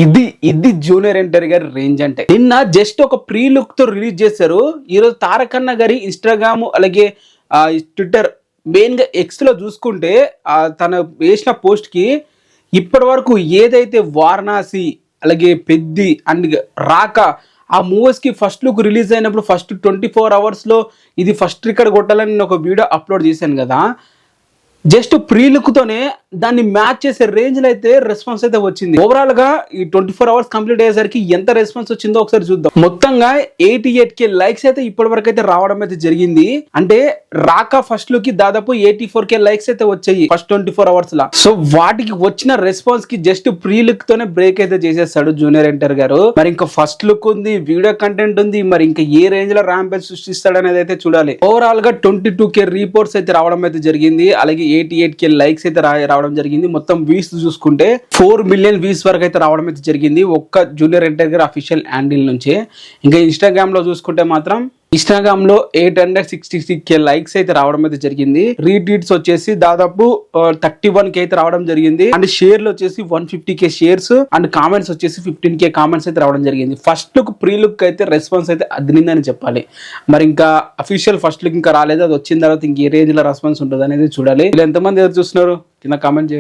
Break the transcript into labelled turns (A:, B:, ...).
A: ఇది ఇది జూనియర్ ఎన్టీఆర్ గారి రేంజ్ అంటే. నిన్న జస్ట్ ఒక ప్రీ లుక్ తో రిలీజ్ చేశారు. ఈరోజు తారక్ అన్న గారి ఇన్స్టాగ్రామ్ అలాగే ట్విట్టర్ మెయిన్ గా ఎక్స్ లో చూసుకుంటే తన వేసిన పోస్ట్ కి ఇప్పటి వరకు ఏదైతే వారణాసి అలాగే పెద్ది అండ్ రాక ఆ మూవీస్ కి ఫస్ట్ లుక్ రిలీజ్ అయినప్పుడు ఫస్ట్ 24 hours లో ఇది ఫస్ట్ రికార్డ్ కొట్టాలని నేను ఒక వీడియో అప్లోడ్ చేశాను కదా. జస్ట్ ప్రీ లుక్ తోనే దాన్ని మ్యాచ్ చేసే రేంజ్ లో అయితే రెస్పాన్స్ అయితే వచ్చింది. ఓవరాల్ గా ఈ 24 hours కంప్లీట్ అయ్యేసరికి ఎంత రెస్పాన్స్ వచ్చిందో ఒకసారి చూద్దాం. మొత్తంగా 88K లైక్స్ అయితే ఇప్పటి వరకు అయితే రావడం అయితే జరిగింది. అంటే రాక ఫస్ట్ లుక్ కి దాదాపు 84K లైక్స్ అయితే వచ్చాయి ఫస్ట్ 24 hours లా. సో వాటికి వచ్చిన రెస్పాన్స్ కి జస్ట్ ప్రీ లుక్ తోనే బ్రేక్ అయితే చేసేస్తాడు జూనియర్ ఎన్టీఆర్ గారు. మరి ఇంకా ఫస్ట్ లుక్ ఉంది, వీడియో కంటెంట్ ఉంది, మరి ఇంకా ఏ రేంజ్ లో ర్యాంపేజ్ సృష్టిస్తాడు అనేది అయితే చూడాలి. ఓవరాల్ గా 22K రిపోర్ట్స్ అయితే రావడం అయితే జరిగింది. అలాగే 88K లైక్స్ అయితే రావడం జరిగింది. మొత్తం వ్యూస్ చూసుకుంటే 4 million వ్యూస్ వరకు అయితే రావడం అయితే జరిగింది ఒక్క జూనియర్ ఎన్టీఆర్ గారి అఫీషియల్ హ్యాండిల్ నుంచే. ఇంకా ఇన్స్టాగ్రామ్ లో చూసుకుంటే మాత్రం ఇన్స్టాగ్రామ్ లో 866K లైక్స్ అయితే రావడం అయితే జరిగింది. రీట్వీట్స్ వచ్చేసి దాదాపు 31K అయితే రావడం జరిగింది. అండ్ షేర్లు వచ్చేసి 150K షేర్స్ అండ్ కామెంట్స్ వచ్చేసి 15K కామెంట్స్ అయితే రావడం జరిగింది. ఫస్ట్ లుక్ ప్రీ లుక్ అయితే రెస్పాన్స్ అయితే అదిరిందని చెప్పాలి. మరి ఇంకా అఫీషియల్ ఫస్ట్ లుక్ ఇంకా రాలేదు. అది వచ్చిన తర్వాత ఇంక ఏ రేంజ్ లో రెస్పాన్స్ ఉంటుంది అనేది చూడాలి. ఇలా ఎంతమంది చూస్తున్నారు కింద కామెంట్ చేయండి.